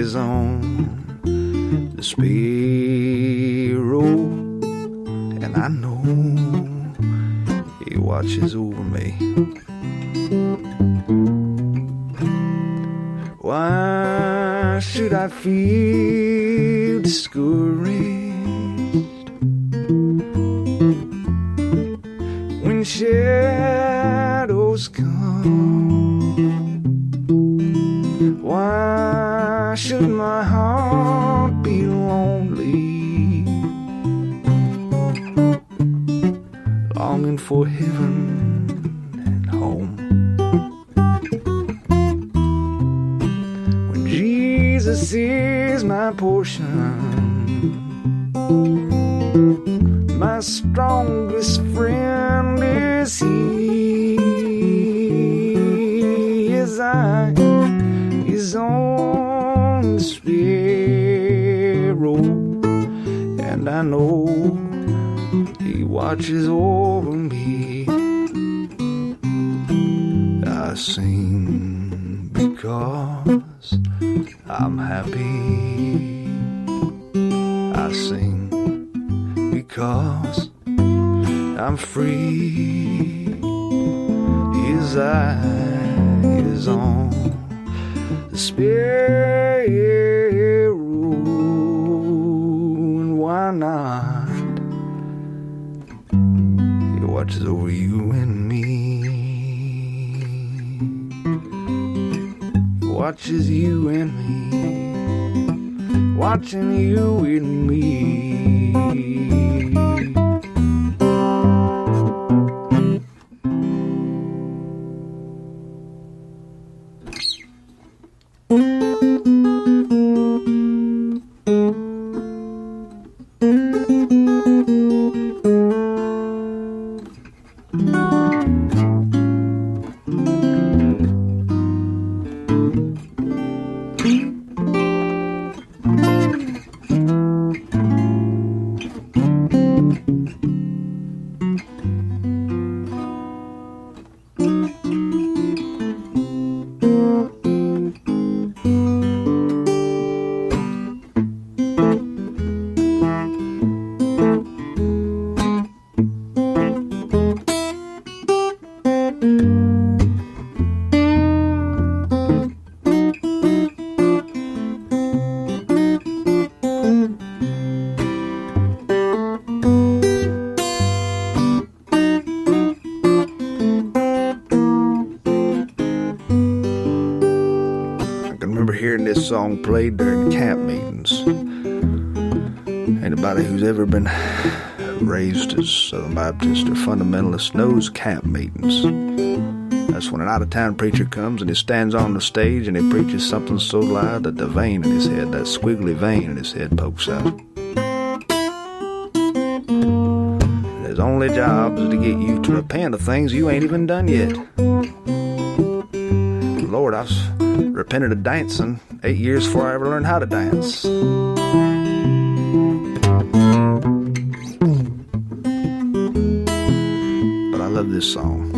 eyes on the sparrow, and I know he watches over me. Why should I feel discouraged when shadows come? Why should my heart be lonely, longing for heaven and home? When Jesus is my portion, my strongest friend is He. His eye is on the sparrow, and I know He watches over me. I sing because I'm happy. I sing because I'm free. His eye is on the sparrow, and why not? He watches over you and me. He watches you and me, watching you and me. Song played during camp meetings. Anybody who's ever been raised as Southern Baptist or fundamentalist knows camp meetings. That's when an out-of-town preacher comes and he stands on the stage and he preaches something so loud that the vein in his head, that squiggly vein in his head, pokes out. And his only job is to get you to repent of things you ain't even done yet. Lord, I've repented of dancing 8 years before I ever learned how to dance. But I love this song.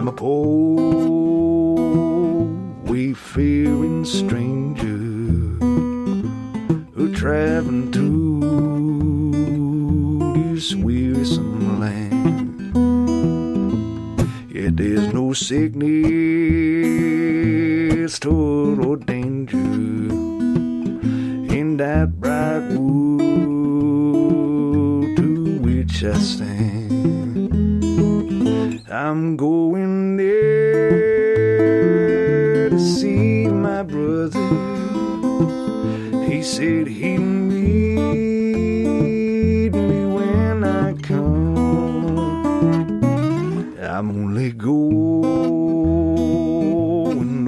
I'm a poor, wayfaring stranger who traveling through this wearisome land. Yet there's no sickness, toil, or danger in that bright wood to which I stand. I'm going there to see my brother. He said he'd meet me when I come. I'm only going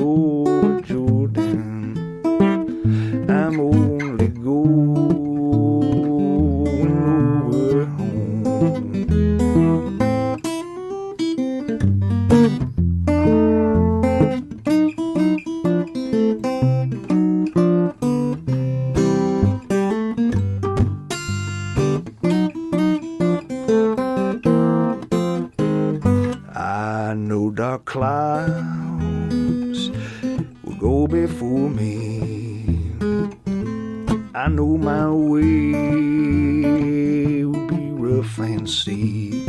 over Jordan. I'm only going over home. I know dark clouds will go before me. I know my way will be rough and steep,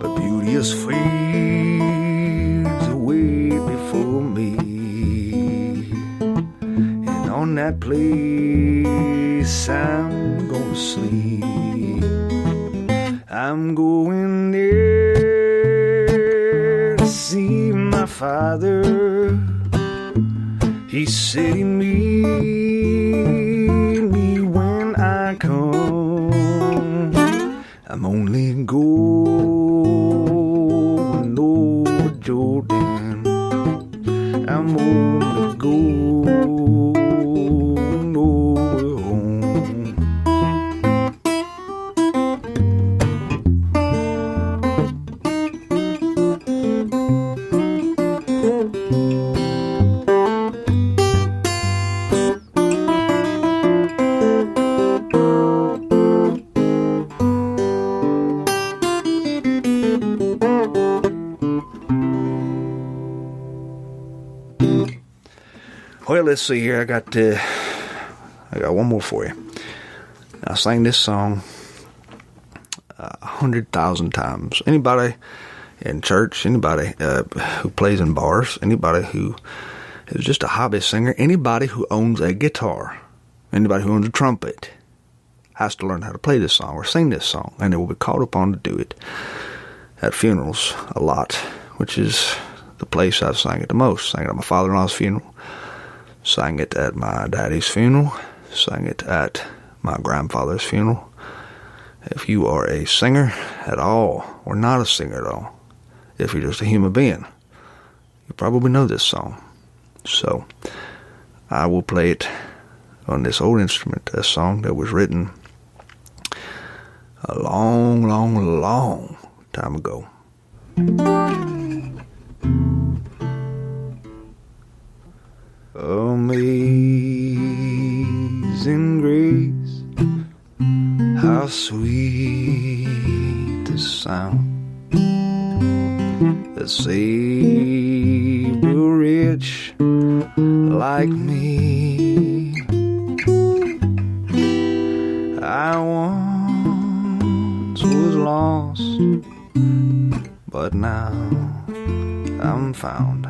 but beauteous fields await before me, and on that place I'm gonna sleep. I'm going there to see my father. He said he'd meet me when I come. I'm only going over Jordan. I'm only going over home. Well, let's see here. I got one more for you. I sang this song 100,000 times. Anybody in church, anybody who plays in bars, anybody who is just a hobby singer, anybody who owns a guitar, anybody who owns a trumpet has to learn how to play this song or sing this song, and they will be called upon to do it at funerals a lot, which is the place I've sang it the most. Sang it at my father-in-law's funeral, sang it at my daddy's funeral, sang it at my grandfather's funeral. If you are a singer at all, or not a singer at all, if you're just a human being, you probably know this song. So I will play it on this old instrument, a song that was written a long, long, long time ago. Amazing grace, how sweet the sound that saved a wretch like me. I once was lost, but now I'm found.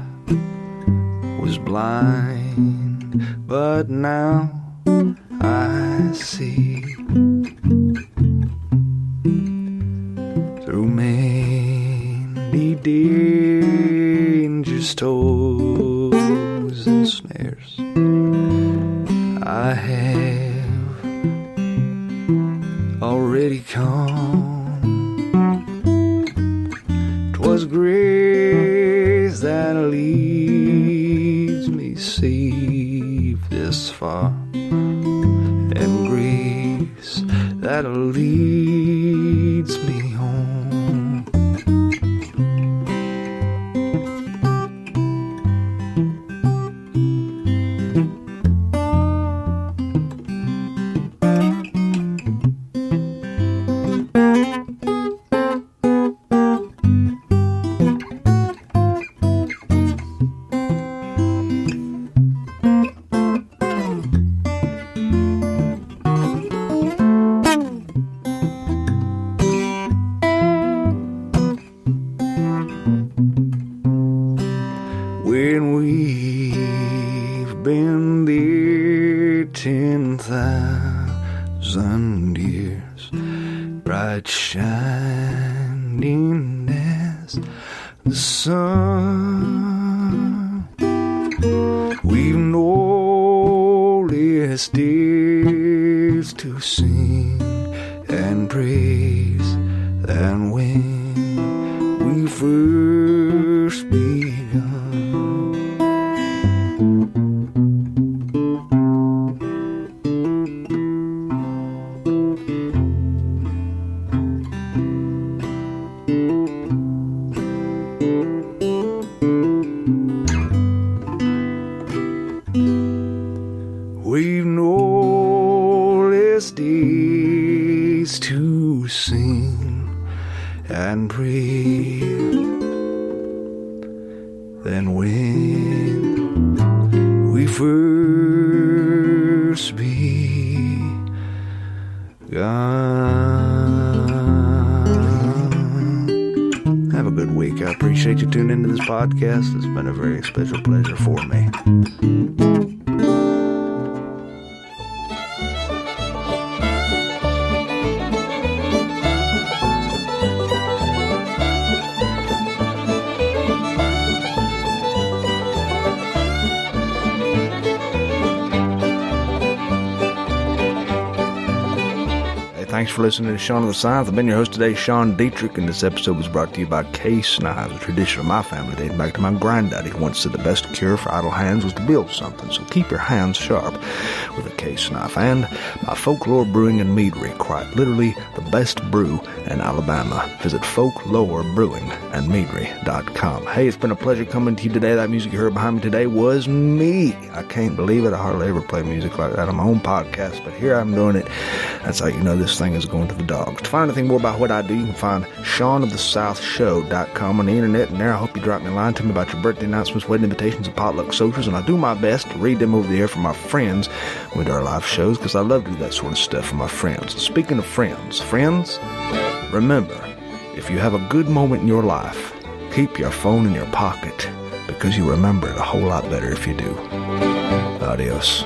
Was blind, but now I see. Through many dangers, toils, and snares, I have already come. 'Twas grace that leads me safe this far, and grace that leads me home. thousand years, bright shining as the sun. We've no less days to sing and praise than when we first begun. We've no less days to sing and pray than when we first begun. Have a good week. I appreciate you tuning into this podcast. It's been a very special pleasure for me. Thanks for listening to Sean of the South. I've been your host today, Sean Dietrich, and this episode was brought to you by Case Knives, a tradition of my family dating back to my granddaddy, who once said the best cure for idle hands was to build something, so keep your hands sharp with a case knife. And by Folklore Brewing and Meadery, quite literally the best brew in Alabama. Visit folklorebrewingandmeadery.com. Hey, it's been a pleasure coming to you today. That music you heard behind me today was me. I can't believe it. I hardly ever play music like that on my own podcast, but here I'm doing it. That's how you know this thing is going to the dogs. To find anything more about what I do, you can find SeanOfTheSouthShow.com on the internet, and there I hope you drop me a line to me about your birthday announcements, wedding invitations, and potluck socials, and I do my best to read them over the air for my friends when we do our live shows, because I love to do that sort of stuff for my friends. Speaking of friends, remember, if you have a good moment in your life, keep your phone in your pocket, because you remember it a whole lot better if you do. Adios.